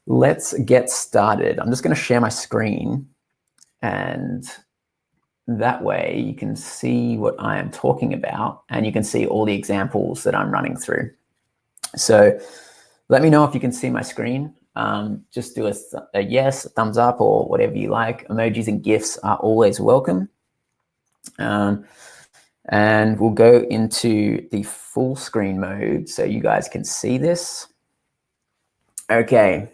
let's get started. I'm just going to share my screen, and that way you can see what I am talking about, and you can see all the examples that I'm running through. So let me know if you can see my screen. Just do a yes, a thumbs up, or whatever you like. Emojis and GIFs are always welcome. And we'll go into the full screen mode so you guys can see this. Okay.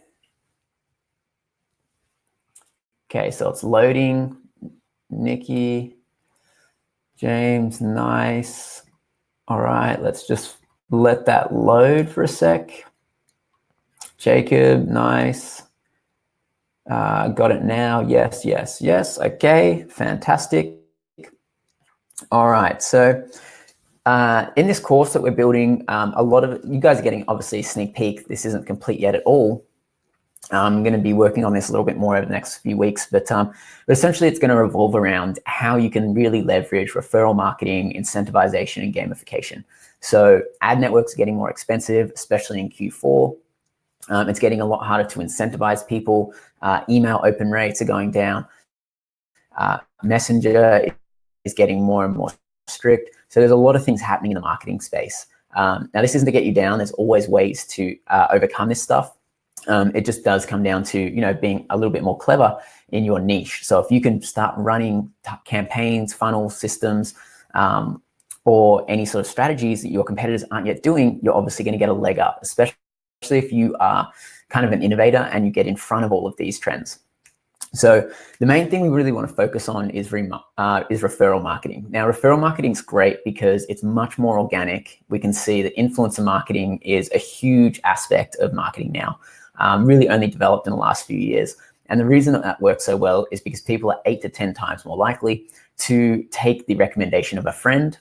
Okay, so it's loading. Nikki, James, nice. All right, let's just let that load for a sec. Jacob, nice. Got it now. Yes, yes, yes. Okay, fantastic. All right, so in this course that we're building, a lot of you guys are getting obviously a sneak peek. This isn't complete yet at all. I'm going to be working on this a little bit more over the next few weeks, but essentially it's going to revolve around how you can really leverage referral marketing, incentivization, and gamification. So ad networks are getting more expensive, especially in Q4. It's getting a lot harder to incentivize people. Email open rates are going down. Messenger is getting more and more strict. So there's a lot of things happening in the marketing space. Now, this isn't to get you down. There's always ways to overcome this stuff. It just does come down to, being a little bit more clever in your niche. So if you can start running campaigns, funnel systems, or any sort of strategies that your competitors aren't yet doing, you're obviously going to get a leg up, especially if you are kind of an innovator and you get in front of all of these trends. So the main thing we really want to focus on is referral marketing. Now, referral marketing is great because it's much more organic. We can see that influencer marketing is a huge aspect of marketing now. Really only developed in the last few years. And the reason that works so well is because people are 8 to 10 times more likely to take the recommendation of a friend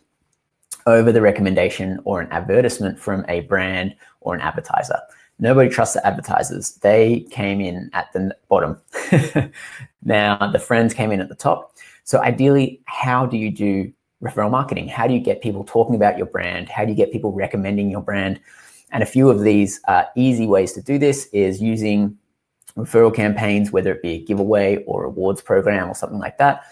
over the recommendation or an advertisement from a brand or an advertiser. Nobody trusts the advertisers. They came in at the bottom. Now, the friends came in at the top. So ideally, how do you do referral marketing? How do you get people talking about your brand? How do you get people recommending your brand? And a few of these easy ways to do this is using referral campaigns, whether it be a giveaway or awards program or something like that.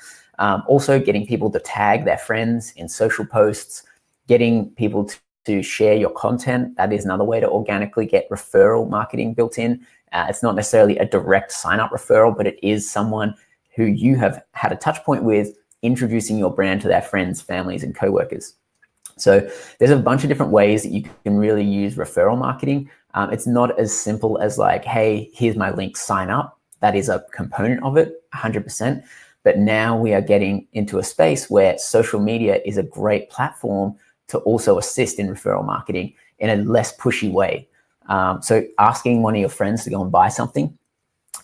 Also getting people to tag their friends in social posts, getting people to share your content. That is another way to organically get referral marketing built in. It's not necessarily a direct sign-up referral, but it is someone who you have had a touch point with, introducing your brand to their friends, families, and coworkers. So there's a bunch of different ways that you can really use referral marketing. It's not as simple as like, hey, here's my link, sign up. That is a component of it, 100%. But now we are getting into a space where social media is a great platform to also assist in referral marketing in a less pushy way. So asking one of your friends to go and buy something,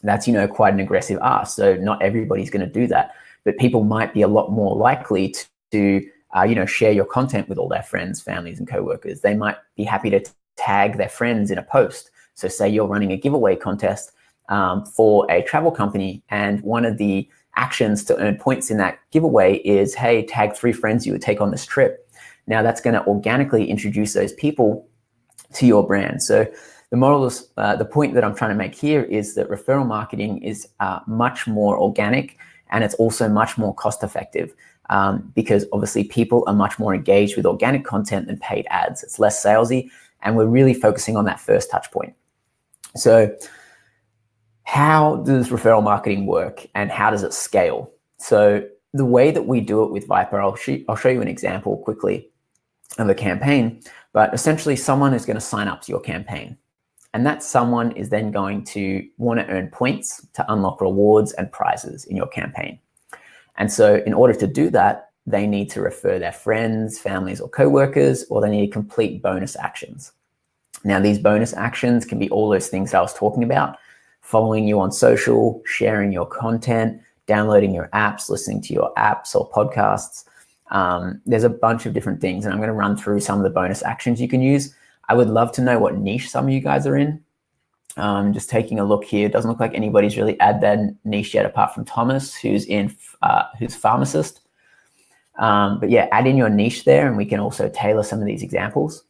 that's, quite an aggressive ask. So not everybody's going to do that, but people might be a lot more likely to share your content with all their friends, families, and coworkers. They might be happy to tag their friends in a post. So say you're running a giveaway contest for a travel company, and one of the actions to earn points in that giveaway is, hey, tag 3 friends you would take on this trip. Now that's going to organically introduce those people to your brand. So the moral is, the point that I'm trying to make here is that referral marketing is much more organic, and it's also much more cost effective because obviously people are much more engaged with organic content than paid ads. It's less salesy, and we're really focusing on that first touch point. So how does referral marketing work and how does it scale? So the way that we do it with VYPER, I'll show you an example quickly of a campaign, but essentially someone is going to sign up to your campaign. And that someone is then going to want to earn points to unlock rewards and prizes in your campaign. And so in order to do that, they need to refer their friends, families, or coworkers, or they need to complete bonus actions. Now, these bonus actions can be all those things that I was talking about: following you on social, sharing your content, downloading your apps, listening to your apps or podcasts. There's a bunch of different things, and I'm going to run through some of the bonus actions you can use. I would love to know what niche some of you guys are in. Just taking a look here, it doesn't look like anybody's really added that niche yet, apart from Thomas, who's pharmacist. But yeah, add in your niche there, and we can also tailor some of these examples.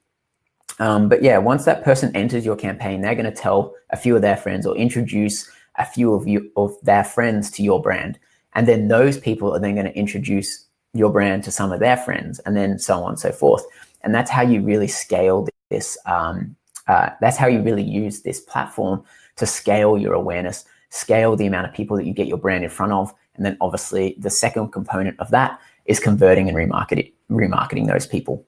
But yeah, once that person enters your campaign, they're going to tell a few of their friends or introduce a few of their friends to your brand. And then those people are then going to introduce your brand to some of their friends, and then so on and so forth. And that's how you really scale this. That's how you really use this platform to scale your awareness, scale the amount of people that you get your brand in front of. And then obviously the second component of that is converting and remarketing those people.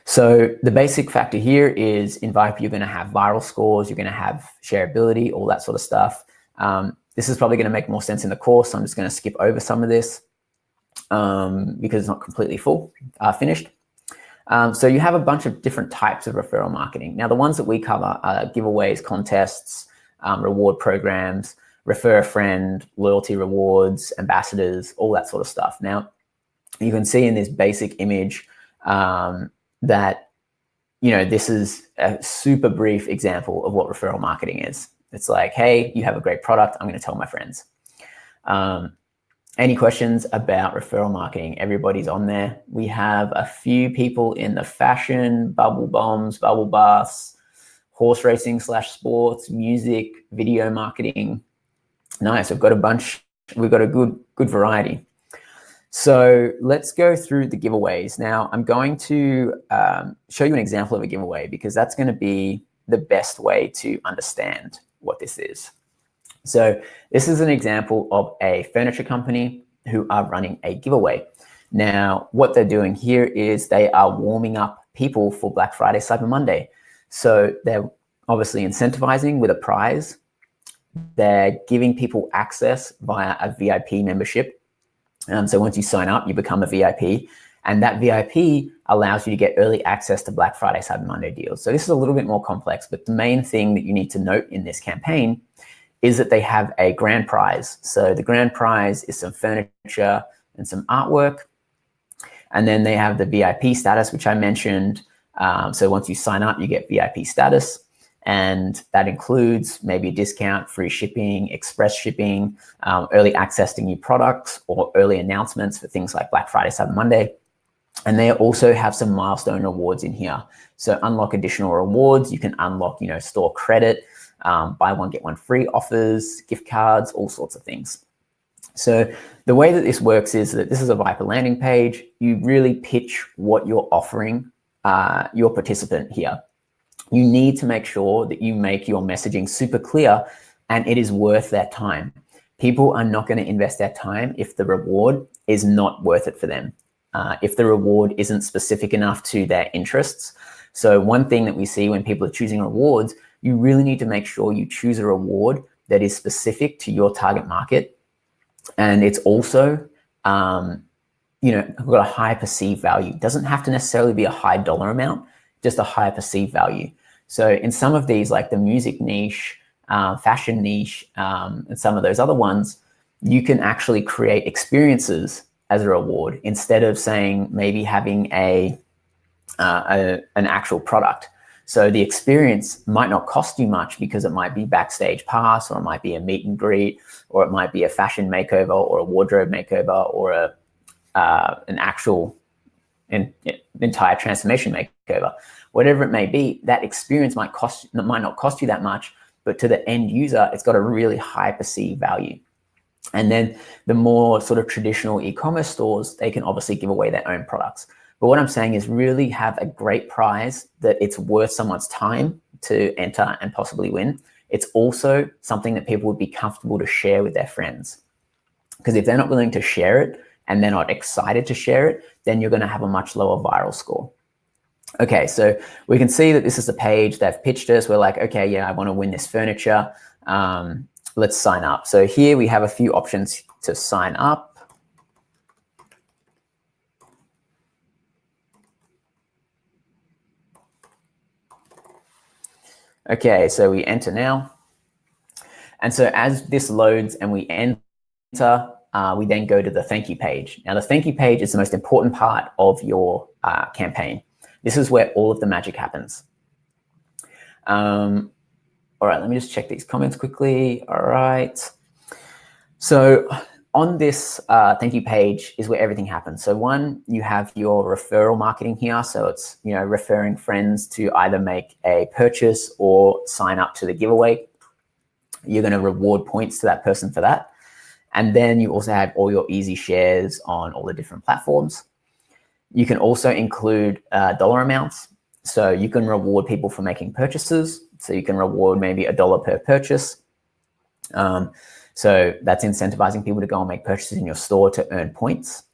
So the basic factor here is in VYPER, you're going to have viral scores, you're going to have shareability, all that sort of stuff. This is probably going to make more sense in the course. I'm just going to skip over some of this because it's not completely finished. So you have a bunch of different types of referral marketing. Now, the ones that we cover are giveaways, contests, reward programs, refer a friend, loyalty rewards, ambassadors, all that sort of stuff. Now, you can see in this basic image that, this is a super brief example of what referral marketing is. It's like, hey, you have a great product, I'm going to tell my friends. Any questions about referral marketing? Everybody's on there. We have a few people in the fashion, bubble bombs, bubble baths, horse racing / sports, music, video marketing. Nice, we've got a bunch. We've got a good variety. So let's go through the giveaways. Now, I'm going to show you an example of a giveaway because that's going to be the best way to understand what this is. So this is an example of a furniture company who are running a giveaway. Now, what they're doing here is they are warming up people for Black Friday, Cyber Monday. So they're obviously incentivizing with a prize. They're giving people access via a VIP membership. So once you sign up, you become a VIP, and that VIP allows you to get early access to Black Friday, Cyber Monday deals. So this is a little bit more complex, but the main thing that you need to note in this campaign is that they have a grand prize. So the grand prize is some furniture and some artwork. And then they have the VIP status, which I mentioned. So once you sign up, you get VIP status. And that includes maybe a discount, free shipping, express shipping, early access to new products, or early announcements for things like Black Friday, Cyber Monday. And they also have some milestone rewards in here. So unlock additional rewards. You can unlock, store credit, buy one, get one free offers, gift cards, all sorts of things. So the way that this works is that this is a VYPER landing page. You really pitch what you're offering your participant here. You need to make sure that you make your messaging super clear and it is worth their time. People are not going to invest their time if the reward is not worth it for them, if the reward isn't specific enough to their interests. So one thing that we see when people are choosing rewards, you really need to make sure you choose a reward that is specific to your target market. And it's also, got a high perceived value. It doesn't have to necessarily be a high dollar amount, just a high perceived value. So in some of these, like the music niche, fashion niche, and some of those other ones, you can actually create experiences as a reward instead of saying maybe having an actual product. So the experience might not cost you much because it might be backstage pass, or it might be a meet and greet, or it might be a fashion makeover, or a wardrobe makeover, or an actual entire transformation makeover. Whatever it may be, that experience might not cost you that much, but to the end user, it's got a really high perceived value. And then the more sort of traditional e-commerce stores, they can obviously give away their own products. But what I'm saying is really have a great prize that it's worth someone's time to enter and possibly win. It's also something that people would be comfortable to share with their friends. Because if they're not willing to share it and they're not excited to share it, then you're going to have a much lower viral score. Okay, so we can see that this is the page. They've pitched us. We're like, okay, yeah, I want to win this furniture. Let's sign up. So here we have a few options to sign up. Okay, so we enter now. And so as this loads and we enter, we then go to the thank you page. Now, the thank you page is the most important part of your campaign. This is where all of the magic happens. All right, let me just check these comments quickly. All right. So on this thank you page is where everything happens. So one, you have your referral marketing here. So it's, you know, referring friends to either make a purchase or sign up to the giveaway. You're going to reward points to that person for that. And then you also have all your easy shares on all the different platforms. You can also include dollar amounts. So you can reward people for making purchases. So you can reward maybe $1 per purchase. So that's incentivizing people to go and make purchases in your store to earn points.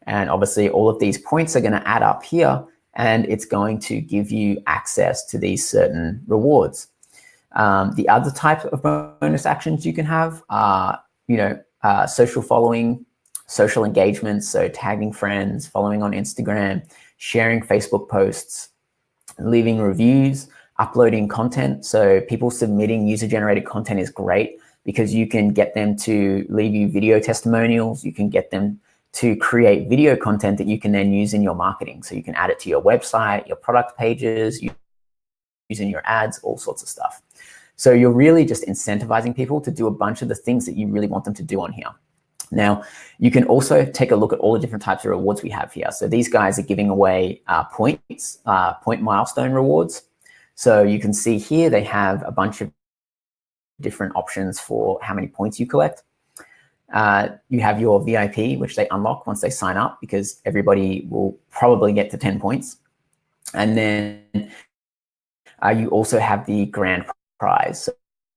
And obviously all of these points are going to add up here, and it's going to give you access to these certain rewards. The other type of bonus actions you can have are, you know, social following, social engagements, so tagging friends, following on Instagram, sharing Facebook posts, leaving reviews, uploading content. So people submitting user-generated content is great because you can get them to leave you video testimonials. You can get them to create video content that you can then use in your marketing. So you can add it to your website, your product pages, using your ads, all sorts of stuff. So you're really just incentivizing people to do a bunch of the things that you really want them to do on here. Now, you can also take a look at all the different types of rewards we have here. So these guys are giving away points, point milestone rewards. So you can see here they have a bunch of different options for how many points you collect. You have your VIP, which they unlock once they sign up, because everybody will probably get to 10 points. And then you also have the grand prize.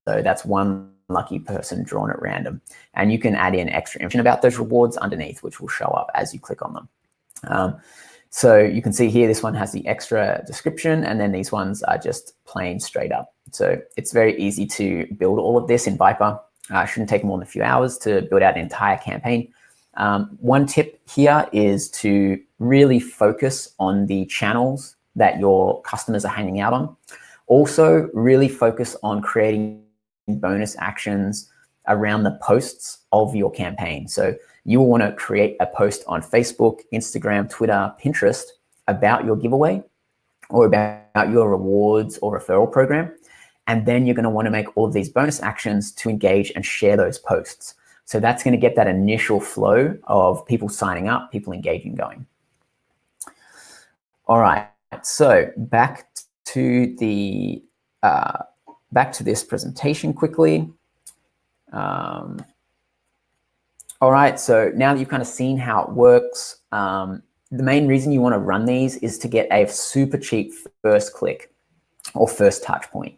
So that's one lucky person drawn at random. And you can add in extra information about those rewards underneath, which will show up as you click on them. So you can see here, this one has the extra description, and then these ones are just plain straight up. So it's very easy to build all of this in VYPER. Shouldn't take more than a few hours to build out an entire campaign. One tip here is to really focus on the channels that your customers are hanging out on. Also, really focus on creating bonus actions around the posts of your campaign. So you will want to create a post on Facebook, Instagram, Twitter, Pinterest about your giveaway or about your rewards or referral program. And then you're going to want to make all of these bonus actions to engage and share those posts. So that's going to get that initial flow of people signing up, people engaging going. All right, so back to this presentation quickly. All right, so now that you've kind of seen how it works, the main reason you want to run these is to get a super cheap first click or first touch point.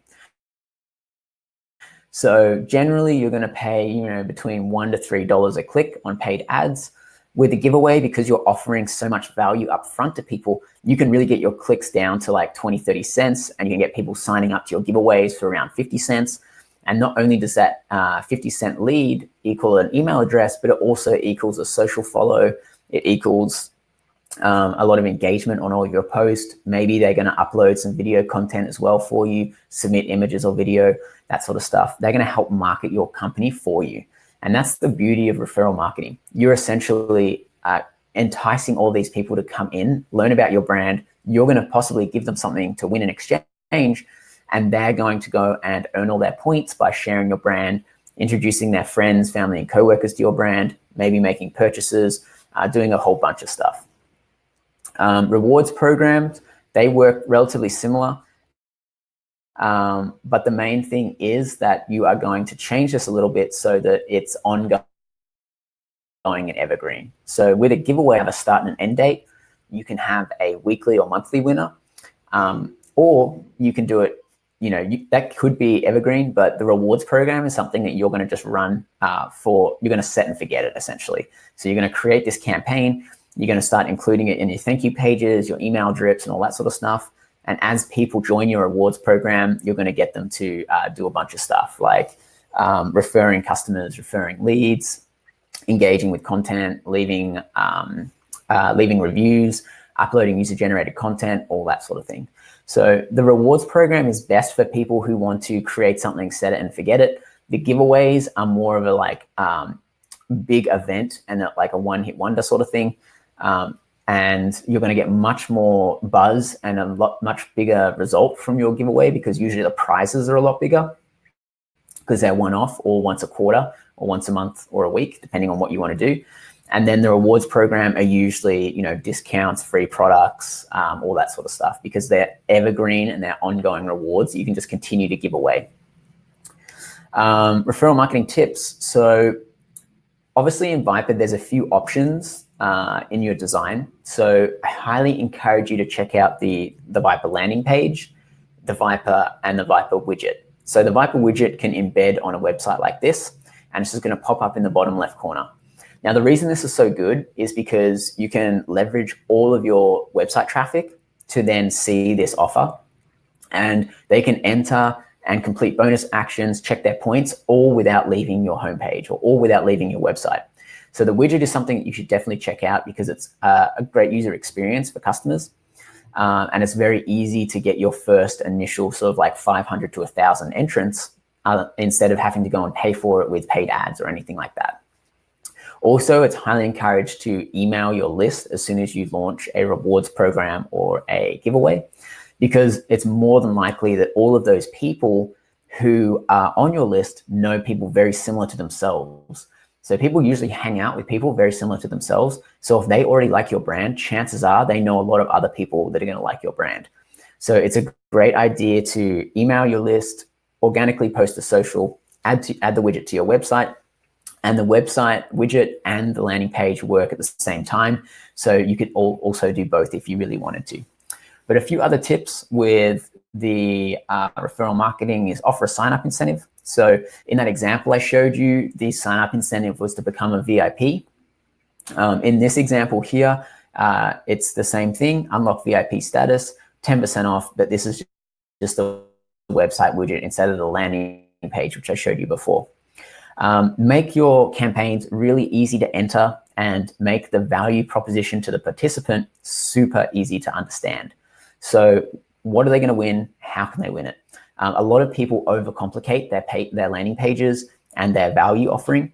So generally you're going to pay, you know, between $1 to $3 a click on paid ads. With a giveaway, because you're offering so much value up front to people, you can really get your clicks down to like 20, 30 cents, and you can get people signing up to your giveaways for around 50 cents. And not only does that 50-cent lead equal an email address, but it also equals a social follow. It equals a lot of engagement on all of your posts. Maybe they're going to upload some video content as well for you, submit images or video, that sort of stuff. They're going to help market your company for you. And that's the beauty of referral marketing. You're essentially enticing all these people to come in, learn about your brand. You're going to possibly give them something to win in exchange, and they're going to go and earn all their points by sharing your brand, introducing their friends, family, and coworkers to your brand, maybe making purchases, doing a whole bunch of stuff. Rewards programs, they work relatively similar. But the main thing is that you are going to change this a little bit so that it's ongoing and evergreen. So with a giveaway, have a start and an end date. You can have a weekly or monthly winner, or you can do it, you know, that could be evergreen, but the rewards program is something that you're going to just run you're going to set and forget it essentially. So you're going to create this campaign. You're going to start including it in your thank you pages, your email drips, and all that sort of stuff. And as people join your rewards program, you're going to get them to do a bunch of stuff like referring customers, referring leads, engaging with content, leaving reviews, uploading user-generated content, all that sort of thing. So the rewards program is best for people who want to create something, set it and forget it. The giveaways are more of a like big event and like a one-hit wonder sort of thing. And you're going to get much more buzz and a much bigger result from your giveaway because usually the prizes are a lot bigger. because they're one-off or once a quarter or once a month or a week, depending on what you want to do. And then the rewards program are usually, discounts, free products, all that sort of stuff, because they're evergreen and they're ongoing rewards that you can just continue to give away. Referral marketing tips. So obviously in VYPER, there's a few options in your design. So I highly encourage you to check out the VYPER landing page, the VYPER, and the VYPER widget. So the VYPER widget can embed on a website like this, and it's just going to pop up in the bottom left corner. Now, the reason this is so good is because you can leverage all of your website traffic to then see this offer, and they can enter and complete bonus actions, check their points, all without leaving your homepage or all without leaving your website. So the widget is something that you should definitely check out because it's a great user experience for customers. And it's very easy to get your first initial sort of like 500 to 1,000 entrants instead of having to go and pay for it with paid ads or anything like that. Also, it's highly encouraged to email your list as soon as you launch a rewards program or a giveaway, because it's more than likely that all of those people who are on your list know people very similar to themselves. So people usually hang out with people very similar to themselves. So if they already like your brand, chances are they know a lot of other people that are going to like your brand. So it's a great idea to email your list, organically post to social, add the widget to your website, and the website widget and the landing page work at the same time. So you could also do both if you really wanted to. But a few other tips with the referral marketing is offer a sign-up incentive. So in that example I showed you, the sign-up incentive was to become a VIP. In this example here, it's the same thing, unlock VIP status, 10% off, but this is just the website widget instead of the landing page, which I showed you before. Make your campaigns really easy to enter and make the value proposition to the participant super easy to understand. So what are they going to win? How can they win it? A lot of people overcomplicate their landing pages and their value offering.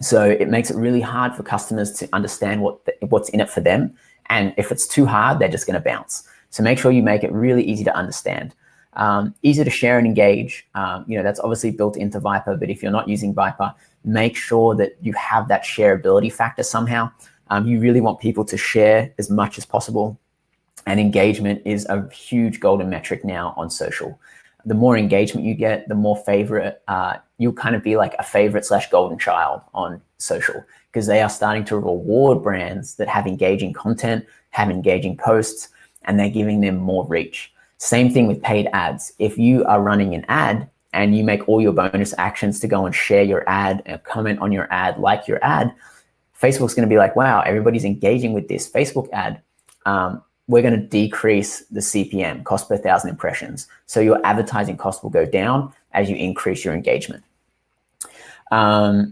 So it makes it really hard for customers to understand what's in it for them. And if it's too hard, they're just going to bounce. So make sure you make it really easy to understand. Easy to share and engage. That's obviously built into VYPER, but if you're not using VYPER, make sure that you have that shareability factor somehow. You really want people to share as much as possible. And engagement is a huge golden metric now on social. The more engagement you get, the more favorite, you'll kind of be like a favorite / golden child on social, because they are starting to reward brands that have engaging content, have engaging posts, and they're giving them more reach. Same thing with paid ads. If you are running an ad and you make all your bonus actions to go and share your ad and comment on your ad, like your ad, Facebook's going to be like, wow, everybody's engaging with this Facebook ad. We're going to decrease the CPM, cost per 1,000 impressions. So your advertising cost will go down as you increase your engagement. A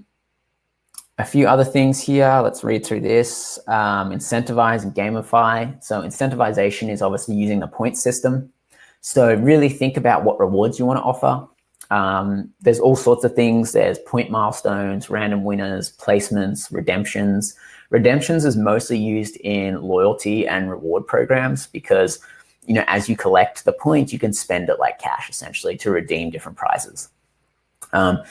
few other things here. Let's read through this. Incentivize and gamify. So incentivization is obviously using the point system. So really think about what rewards you want to offer. There's all sorts of things. There's point milestones, random winners, placements, redemptions. Redemptions is mostly used in loyalty and reward programs because, as you collect the points, you can spend it like cash essentially to redeem different prizes. So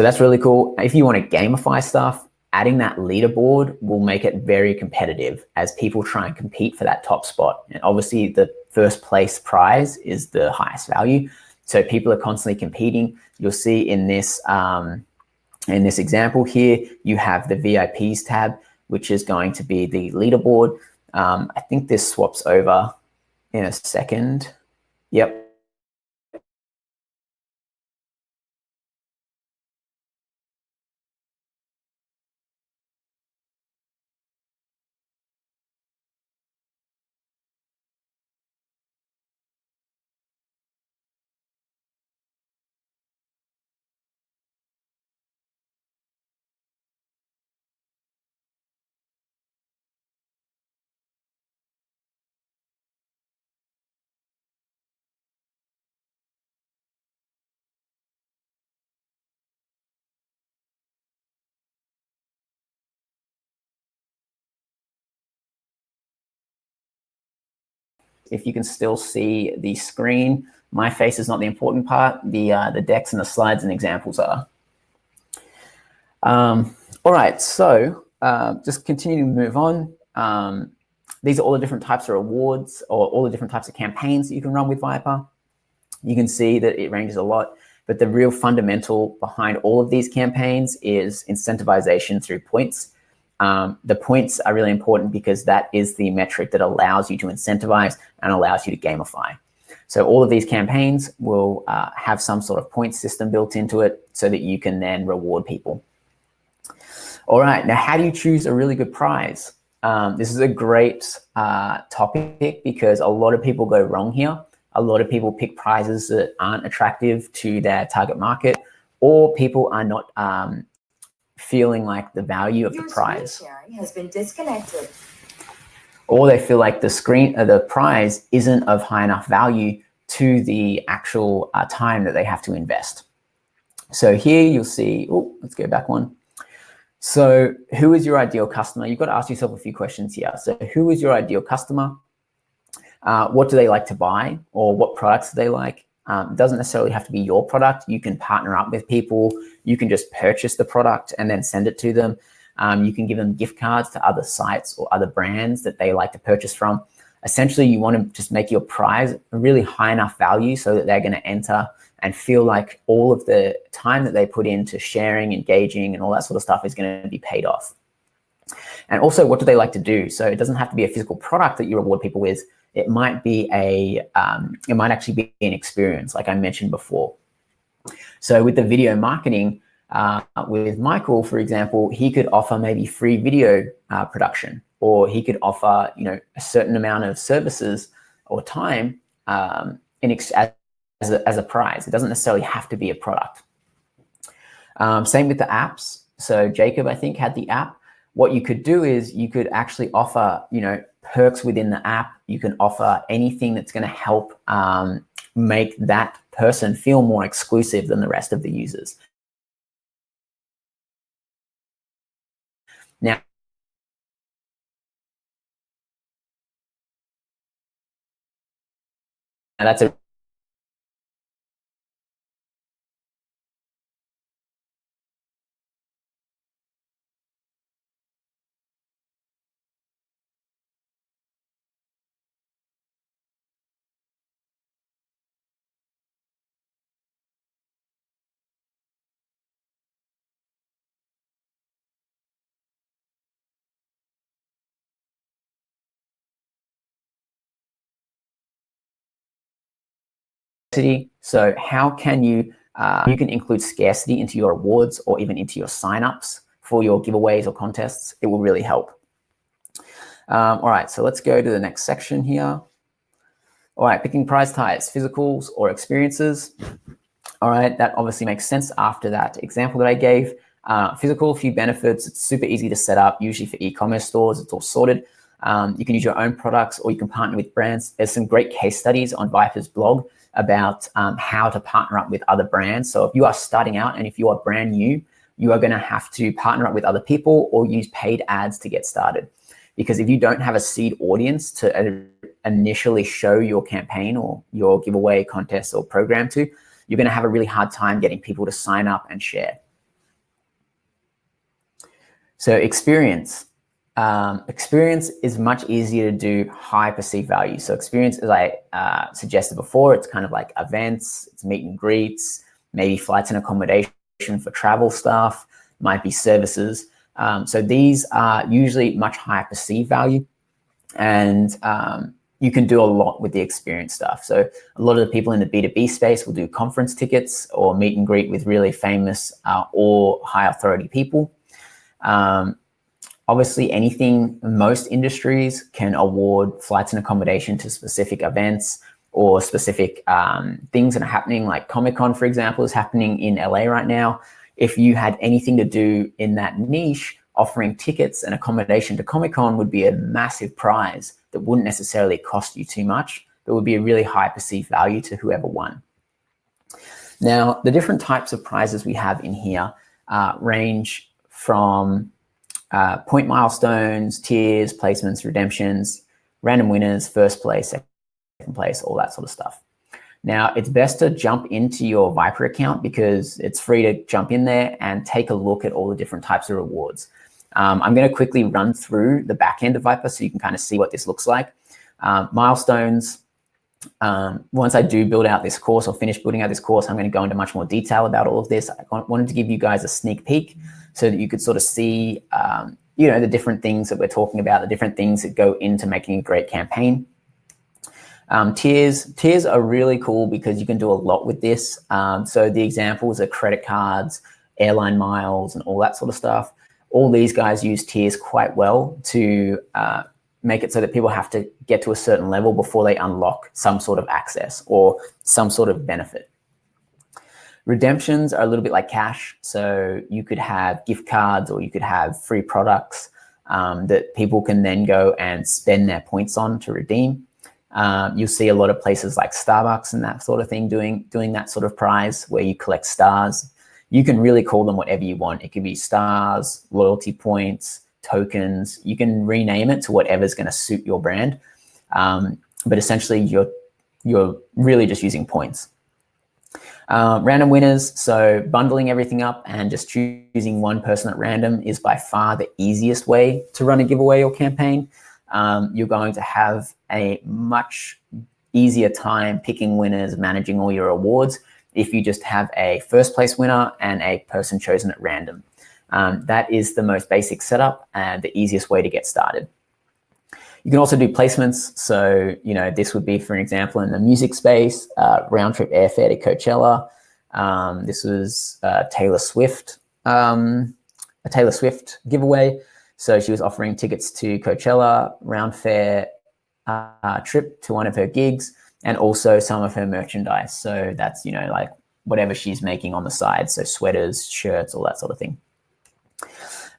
that's really cool. If you want to gamify stuff, adding that leaderboard will make it very competitive as people try and compete for that top spot. And obviously the first place prize is the highest value. So people are constantly competing. You'll see in this example here, you have the VIPs tab, which is going to be the leaderboard. I think this swaps over in a second. Yep. if you can still see the screen. My face is not the important part. The decks and the slides and examples are. All right, so just continuing to move on. These are all the different types of rewards or all the different types of campaigns that you can run with VYPER. You can see that it ranges a lot, but the real fundamental behind all of these campaigns is incentivization through points. The points are really important because that is the metric that allows you to incentivize and allows you to gamify. So all of these campaigns will have some sort of point system built into it so that you can then reward people. All right, now how do you choose a really good prize? This is a great topic because a lot of people go wrong here. A lot of people pick prizes that aren't attractive to their target market, or people are not feeling like the value of the prize. Screen sharing has been disconnected. Or they feel like the prize isn't of high enough value to the actual time that they have to invest. So here you'll see, oh, let's go back one. So who is your ideal customer? You've got to ask yourself a few questions here. So who is your ideal customer? What do they like to buy, or what products do they like? It doesn't necessarily have to be your product. You can partner up with people. You can just purchase the product and then send it to them. You can give them gift cards to other sites or other brands that they like to purchase from. Essentially, you want to just make your prize a really high enough value so that they're going to enter and feel like all of the time that they put into sharing, engaging, and all that sort of stuff is going to be paid off. And also, what do they like to do? So it doesn't have to be a physical product that you reward people with. It might be it might actually be an experience, like I mentioned before. So with the video marketing, with Michael, for example, he could offer maybe free video production, or he could offer, a certain amount of services or time as a prize. It doesn't necessarily have to be a product. Same with the apps. So Jacob, I think, had the app. What you could do is you could actually offer, perks within the app. You can offer anything that's going to help make that person feel more exclusive than the rest of the users. Now, that's a So how can you can include scarcity into your rewards or even into your signups for your giveaways or contests. It will really help. All right, so let's go to the next section here. All right, picking prize types, physicals or experiences. All right, that obviously makes sense after that example that I gave. Physical, few benefits. It's super easy to set up, usually for e-commerce stores. It's all sorted. You can use your own products or you can partner with brands. There's some great case studies on VYPER's blog about how to partner up with other brands. So if you are starting out and if you are brand new, you are going to have to partner up with other people or use paid ads to get started. Because if you don't have a seed audience to initially show your campaign or your giveaway, contest, or program to, you're going to have a really hard time getting people to sign up and share. So experience. Experience is much easier to do high perceived value. So experience, as I suggested before, it's kind of like events, it's meet and greets, maybe flights and accommodation for travel stuff, might be services. So these are usually much higher perceived value, and you can do a lot with the experience stuff. So a lot of the people in the B2B space will do conference tickets or meet and greet with really famous or high authority people. Obviously, most industries can award flights and accommodation to specific events or specific things that are happening, like Comic-Con, for example, is happening in LA right now. If you had anything to do in that niche, offering tickets and accommodation to Comic-Con would be a massive prize that wouldn't necessarily cost you too much, but would be a really high perceived value to whoever won. Now, the different types of prizes we have in here range from point milestones, tiers, placements, redemptions, random winners, first place, place, all that sort of stuff. Now, it's best to jump into your VYPER account because it's free to jump in there and take a look at all the different types of rewards. I'm going to quickly run through the back end of VYPER so you can kind of see what this looks like. Milestones. Once I do build out this course or finish building out this course, I'm going to go into much more detail about all of this. I wanted to give you guys a sneak peek so that you could sort of see, the different things that we're talking about, the different things that go into making a great campaign. Tiers are really cool because you can do a lot with this. So the examples are credit cards, airline miles, and all that sort of stuff. All these guys use tiers quite well to make it so that people have to get to a certain level before they unlock some sort of access or some sort of benefit. Redemptions are a little bit like cash. So you could have gift cards or you could have free products that people can then go and spend their points on to redeem. You'll see a lot of places like Starbucks and that sort of thing doing that sort of prize where you collect stars. You can really call them whatever you want. It could be stars, loyalty points, tokens. You can rename it to whatever's going to suit your brand. But essentially, you're really just using points. Random winners. So bundling everything up and just choosing one person at random is by far the easiest way to run a giveaway or campaign. You're going to have a much easier time picking winners, managing all your awards if you just have a first place winner and a person chosen at random. That is the most basic setup and the easiest way to get started. You can also do placements. So, this would be, for an example, in the music space, round trip airfare to Coachella. This was Taylor Swift, a Taylor Swift giveaway. So she was offering tickets to Coachella, round fare trip to one of her gigs, and also some of her merchandise. So that's, like whatever she's making on the side. So sweaters, shirts, all that sort of thing.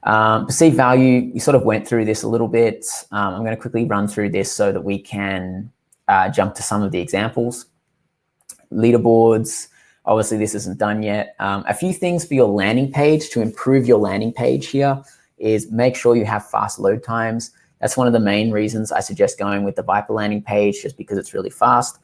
Perceived value, you sort of went through this a little bit. I'm going to quickly run through this so that we can jump to some of the examples. Leaderboards, obviously this isn't done yet. A few things for your landing page to improve your landing page here is make sure you have fast load times. That's one of the main reasons I suggest going with the VYPER landing page, just because it's really fast.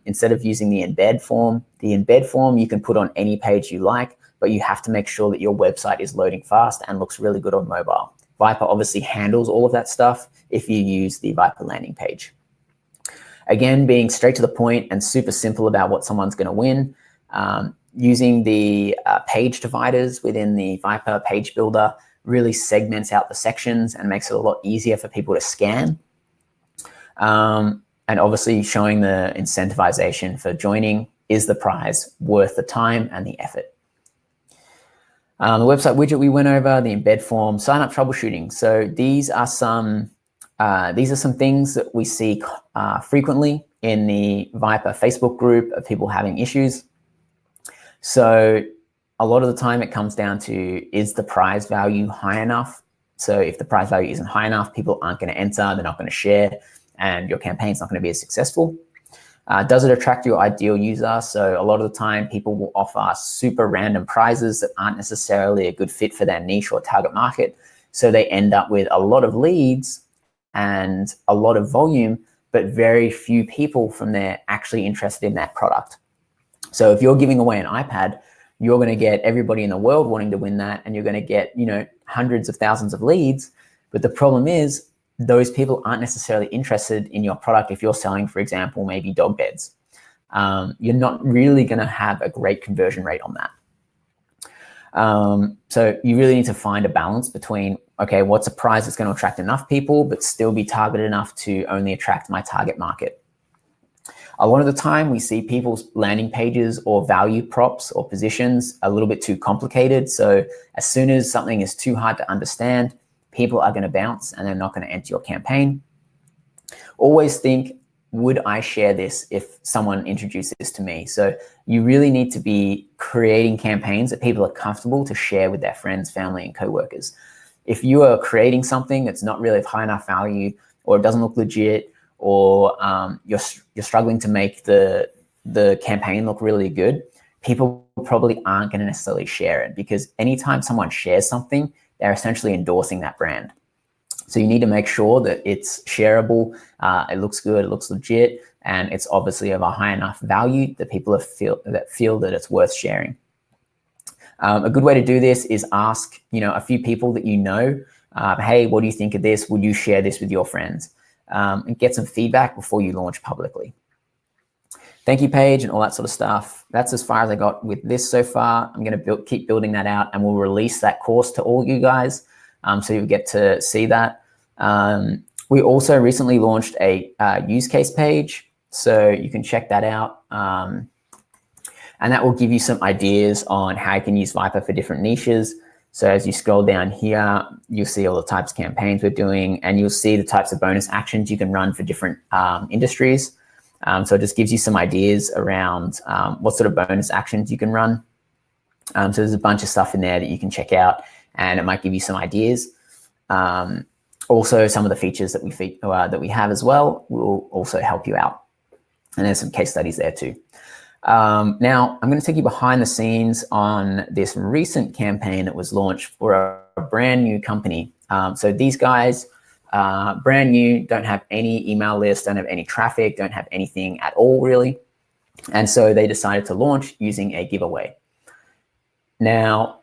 Instead of using the embed form you can put on any page you like, but you have to make sure that your website is loading fast and looks really good on mobile. VYPER obviously handles all of that stuff if you use the VYPER landing page. Again, being straight to the point and super simple about what someone's going to win. Using the page dividers within the VYPER page builder really segments out the sections and makes it a lot easier for people to scan. And obviously showing the incentivization for joining. Is the prize worth the time and the effort? The website widget we went over, the embed form, sign up troubleshooting. So these are some things that we see frequently in the VYPER Facebook group of people having issues. So a lot of the time it comes down to, is the prize value high enough? So if the prize value isn't high enough, people aren't going to enter, they're not going to share, and your campaign's not going to be as successful. Does it attract your ideal user? So a lot of the time people will offer super random prizes that aren't necessarily a good fit for their niche or target market. So they end up with a lot of leads and a lot of volume, but very few people from there actually interested in that product. So if you're giving away an iPad, you're going to get everybody in the world wanting to win that, and you're going to get, hundreds of thousands of leads. But the problem is those people aren't necessarily interested in your product if you're selling, for example, maybe dog beds. You're not really going to have a great conversion rate on that. So you really need to find a balance between, okay, what's a prize that's going to attract enough people but still be targeted enough to only attract my target market. A lot of the time we see people's landing pages or value props or positions a little bit too complicated. So as soon as something is too hard to understand, people are going to bounce and they're not going to enter your campaign. Always think, would I share this if someone introduced this to me? So you really need to be creating campaigns that people are comfortable to share with their friends, family, and coworkers. If you are creating something that's not really of high enough value, or it doesn't look legit, or you're struggling to make the campaign look really good, people probably aren't going to necessarily share it, because anytime someone shares something, they're essentially endorsing that brand. So you need to make sure that it's shareable, it looks good, it looks legit, and it's obviously of a high enough value that people feel that it's worth sharing. A good way to do this is ask, a few people that you know, hey, what do you think of this? Would you share this with your friends? And get some feedback before you launch publicly. Thank you page and all that sort of stuff. That's as far as I got with this so far. I'm going to keep building that out, and we'll release that course to all you guys, so you'll get to see that. We also recently launched a use case page, so you can check that out. And that will give you some ideas on how you can use VYPER for different niches. So as you scroll down here, you'll see all the types of campaigns we're doing, and you'll see the types of bonus actions you can run for different industries. So it just gives you some ideas around what sort of bonus actions you can run. So there's a bunch of stuff in there that you can check out, and it might give you some ideas. Also, some of the features that we have as well will also help you out. And there's some case studies there too. Now, I'm going to take you behind the scenes on this recent campaign that was launched for a brand new company. So these guys, brand new, don't have any email list, don't have any traffic, don't have anything at all really. And so they decided to launch using a giveaway. Now,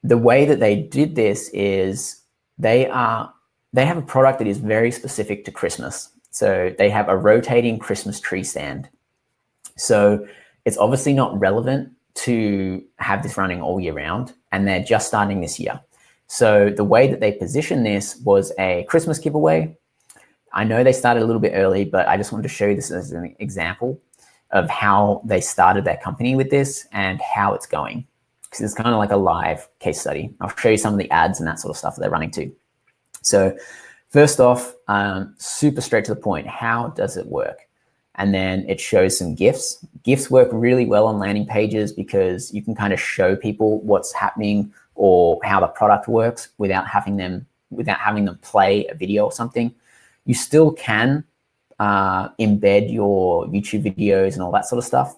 the way that they did this is they have a product that is very specific to Christmas. So they have a rotating Christmas tree stand. So it's obviously not relevant to have this running all year round, and they're just starting this year. So the way that they positioned this was a Christmas giveaway. I know they started a little bit early, but I just wanted to show you this as an example of how they started their company with this and how it's going. Because it's kind of like a live case study. I'll show you some of the ads and that sort of stuff that they're running too. So first off, super straight to the point, how does it work? And then it shows some GIFs. GIFs work really well on landing pages because you can kind of show people what's happening or how the product works without having them play a video or something. You still can embed your YouTube videos and all that sort of stuff.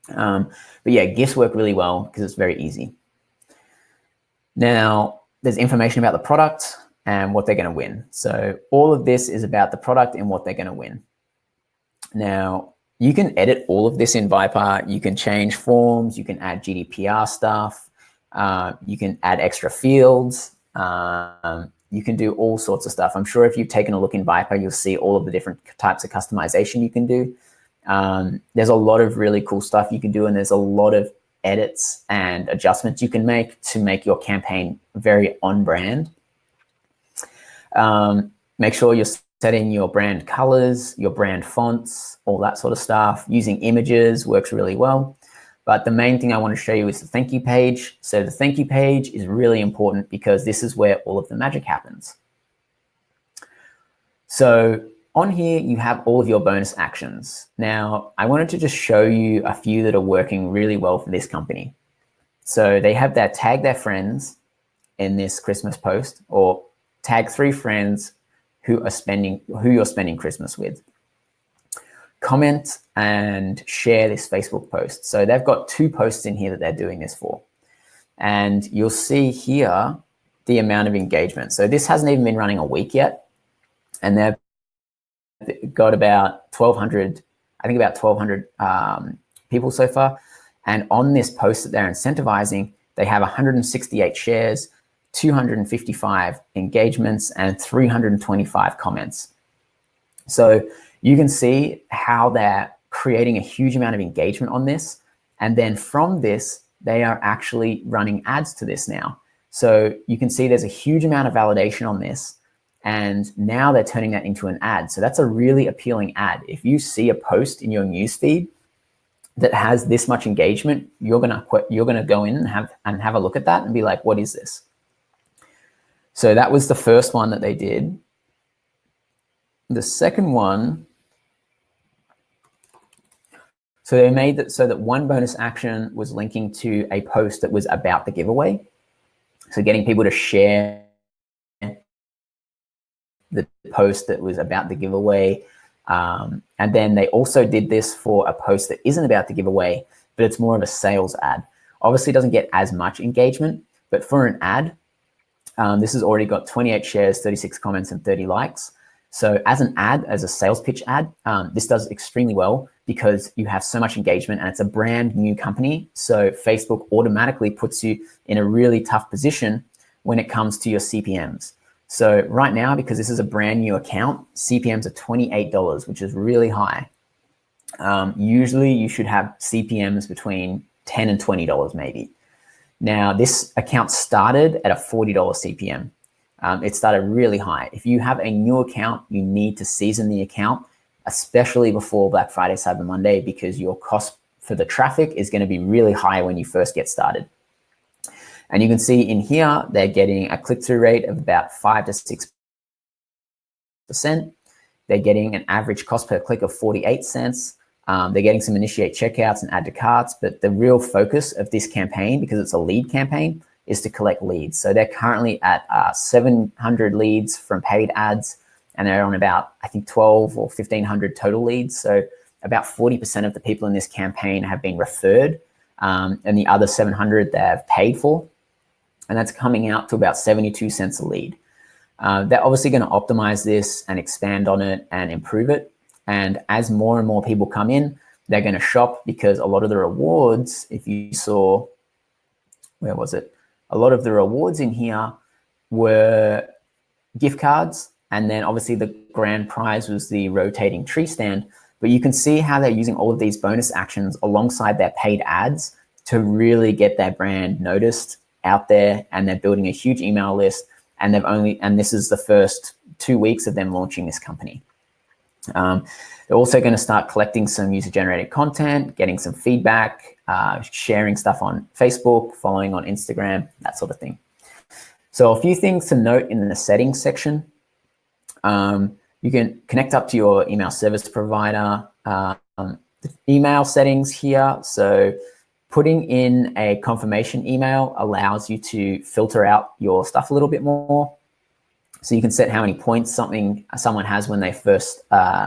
But yeah, GIFs work really well because it's very easy. Now, there's information about the product and what they're going to win. So all of this is about the product and what they're going to win. Now, you can edit all of this in VYPER. You can change forms. You can add GDPR stuff. You can add extra fields. You can do all sorts of stuff. I'm sure if you've taken a look in VYPER, you'll see all of the different types of customization you can do. There's a lot of really cool stuff you can do, and there's a lot of edits and adjustments you can make to make your campaign very on brand. Make sure you're setting your brand colors, your brand fonts, all that sort of stuff. Using images works really well. But the main thing I want to show you is the thank you page. So the thank you page is really important because this is where all of the magic happens. So on here, you have all of your bonus actions. Now, I wanted to just show you a few that are working really well for this company. So they have that tag their friends in this Christmas post, or tag 3 friends who you're spending Christmas with. Comment and share this Facebook post. So they've got 2 posts in here that they're doing this for. And you'll see here the amount of engagement. So this hasn't even been running a week yet. And they've got about 1,200, I think about 1,200 people so far. And on this post that they're incentivizing, they have 168 shares, 255 engagements, and 325 comments. So you can see how they're creating a huge amount of engagement on this. And then from this, they are actually running ads to this now. So you can see there's a huge amount of validation on this. And now they're turning that into an ad. So that's a really appealing ad. If you see a post in your newsfeed that has this much engagement, you're gonna go in and have a look at that and be like, what is this? So that was the first one that they did. The second one, so they made that so that one bonus action was linking to a post that was about the giveaway. So getting people to share the post that was about the giveaway. And then they also did this for a post that isn't about the giveaway, but it's more of a sales ad. Obviously it doesn't get as much engagement, but for an ad, This has already got 28 shares, 36 comments, and 30 likes. So as an ad, as a sales pitch ad, this does extremely well because you have so much engagement and it's a brand new company. So Facebook automatically puts you in a really tough position when it comes to your CPMs. So right now, because this is a brand new account, CPMs are $28, which is really high. Usually you should have CPMs between $10 and $20 maybe. Now this account started at a $40 CPM. It started really high. If you have a new account, you need to season the account, especially before Black Friday, Cyber Monday, because your cost for the traffic is going to be really high when you first get started. And you can see in here, they're getting a click-through rate of about 5 to 6%. They're getting an average cost per click of 48 cents. They're getting some initiate checkouts and add to carts, but the real focus of this campaign, because it's a lead campaign, is to collect leads. So they're currently at 700 leads from paid ads, and they're on about, I think, 12 or 1,500 total leads. So about 40% of the people in this campaign have been referred, and the other 700 they have paid for. And that's coming out to about 72 cents a lead. They're obviously going to optimize this and expand on it and improve it. And as more and more people come in, they're going to shop, because a lot of the rewards, if you saw, where was it? A lot of the rewards in here were gift cards. And then obviously the grand prize was the rotating tree stand. But you can see how they're using all of these bonus actions alongside their paid ads to really get their brand noticed out there, and they're building a huge email list, and this is the first 2 weeks of them launching this company. They're also going to start collecting some user-generated content, getting some feedback, sharing stuff on Facebook, following on Instagram, that sort of thing. So a few things to note in the settings section. You can connect up to your email service provider. The email settings here, so putting in a confirmation email allows you to filter out your stuff a little bit more. So you can set how many points someone has when they first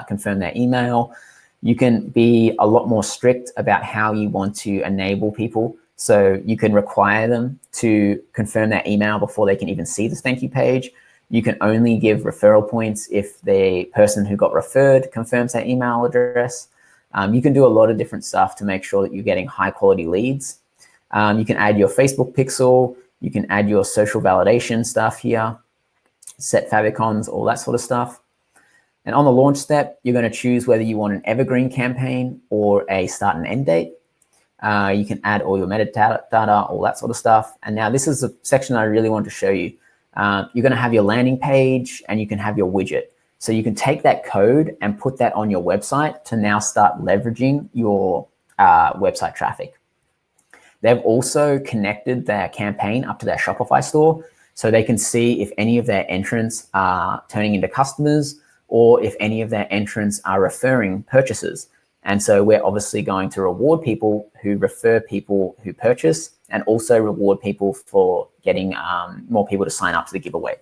confirm their email. You can be a lot more strict about how you want to enable people. So you can require them to confirm their email before they can even see the thank you page. You can only give referral points if the person who got referred confirms their email address. You can do a lot of different stuff to make sure that you're getting high quality leads. You can add your Facebook pixel. You can add your social validation stuff here, set favicons, all that sort of stuff. And on the launch step, you're going to choose whether you want an evergreen campaign or a start and end date. You can add all your metadata, all that sort of stuff. And now this is the section I really want to show you. You're going to have your landing page, and you can have your widget. So you can take that code and put that on your website to now start leveraging your website traffic. They've also connected their campaign up to their Shopify store, so they can see if any of their entrants are turning into customers, or if any of their entrants are referring purchases. And so we're obviously going to reward people who refer people who purchase, and also reward people for getting more people to sign up to the giveaway.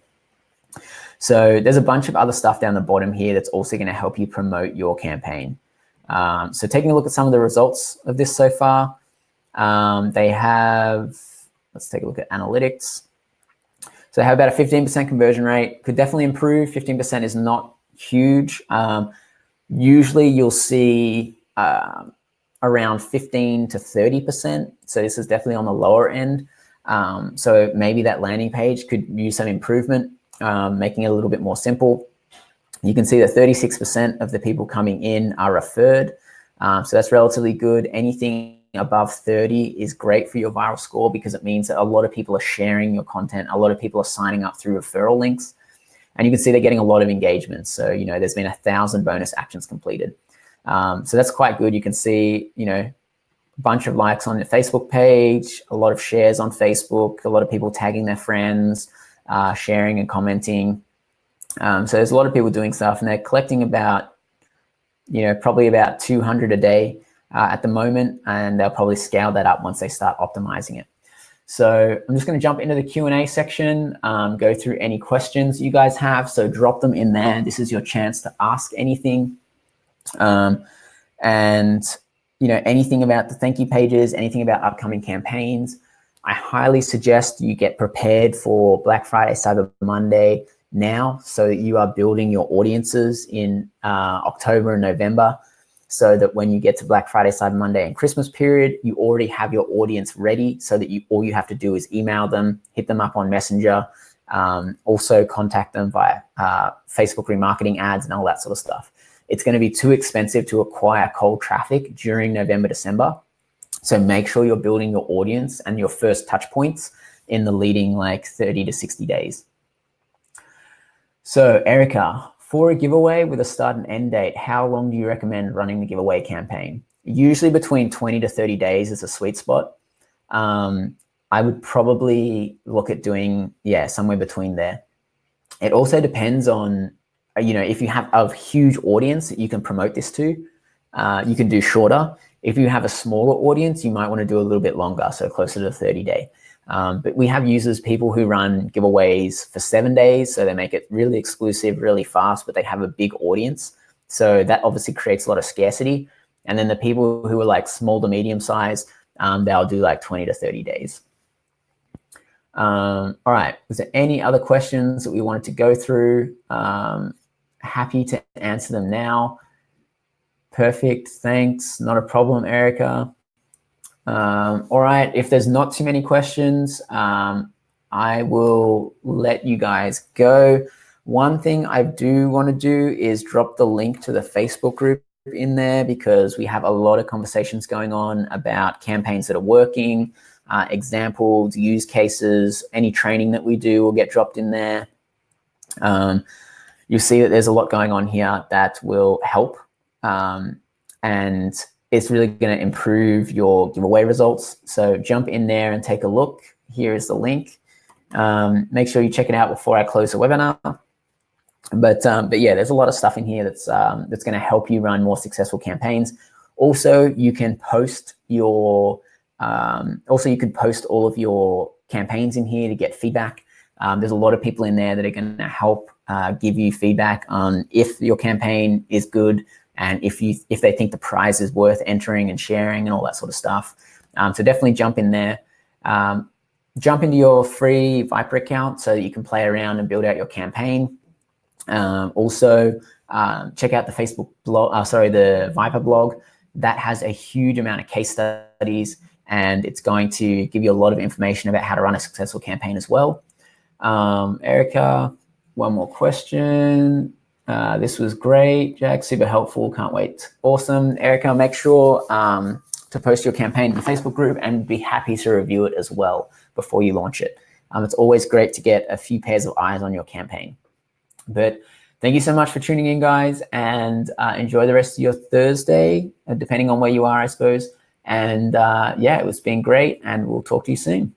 So there's a bunch of other stuff down the bottom here that's also going to help you promote your campaign. So taking a look at some of the results of this so far, they have, let's take a look at analytics. So they have about a 15% conversion rate. Could definitely improve. 15% is not huge. Usually you'll see around 15 to 30%. So this is definitely on the lower end. So maybe that landing page could use some improvement, making it a little bit more simple. You can see that 36% of the people coming in are referred. So that's relatively good. Anything above 30 is great for your viral score, because it means that a lot of people are sharing your content. A lot of people are signing up through referral links. And you can see they're getting a lot of engagement. So, you know, there's been 1,000 bonus actions completed. So that's quite good. You can see, you know, a bunch of likes on the Facebook page, a lot of shares on Facebook, a lot of people tagging their friends, sharing and commenting. So there's a lot of people doing stuff, and they're collecting about, you know, probably about 200 a day at the moment, and they'll probably scale that up once they start optimizing it. So I'm just going to jump into the Q&A section, go through any questions you guys have. So drop them in there. This is your chance to ask anything. And, you know, anything about the thank you pages, anything about upcoming campaigns. I highly suggest you get prepared for Black Friday, Cyber Monday now, so that you are building your audiences in October and November, so that when you get to Black Friday, Cyber Monday, and Christmas period, you already have your audience ready, so that all you have to do is email them, hit them up on Messenger, also contact them via Facebook remarketing ads and all that sort of stuff. It's going to be too expensive to acquire cold traffic during November, December. So make sure you're building your audience and your first touch points in the leading like 30 to 60 days. So Erica, for a giveaway with a start and end date, how long do you recommend running the giveaway campaign? Usually between 20 to 30 days is a sweet spot. I would probably look at doing, somewhere between there. It also depends on, if you have a huge audience that you can promote this to, you can do shorter. If you have a smaller audience, you might want to do a little bit longer, so closer to 30 day. But we have users, people who run giveaways for 7 days, so they make it really exclusive, really fast, but they have a big audience. So that obviously creates a lot of scarcity. And then the people who are like small to medium size, they'll do like 20 to 30 days. All right, was there any other questions that we wanted to go through? Happy to answer them now. Perfect, thanks, not a problem, Erica. All right, if there's not too many questions, I will let you guys go. One thing I do want to do is drop the link to the Facebook group in there, because we have a lot of conversations going on about campaigns that are working, examples, use cases, any training that we do will get dropped in there. You'll see that there's a lot going on here that will help, and it's really going to improve your giveaway results. So jump in there and take a look. Here is the link. Make sure you check it out before I close the webinar. But yeah, there's a lot of stuff in here that's going to help you run more successful campaigns. Also, you can post your all of your campaigns in here to get feedback. There's a lot of people in there that are going to help give you feedback on if your campaign is good, and if they think the prize is worth entering and sharing and all that sort of stuff. So definitely jump in there. Jump into your free VYPER account so that you can play around and build out your campaign. Also, check out the Facebook blog, the VYPER blog. That has a huge amount of case studies, and it's going to give you a lot of information about how to run a successful campaign as well. Erica, one more question. This was great, Jack, super helpful, can't wait. Awesome. Erica, make sure to post your campaign in the Facebook group, and be happy to review it as well before you launch it. It's always great to get a few pairs of eyes on your campaign. But thank you so much for tuning in, guys, and enjoy the rest of your Thursday, depending on where you are, I suppose. And yeah, it's been great, and we'll talk to you soon.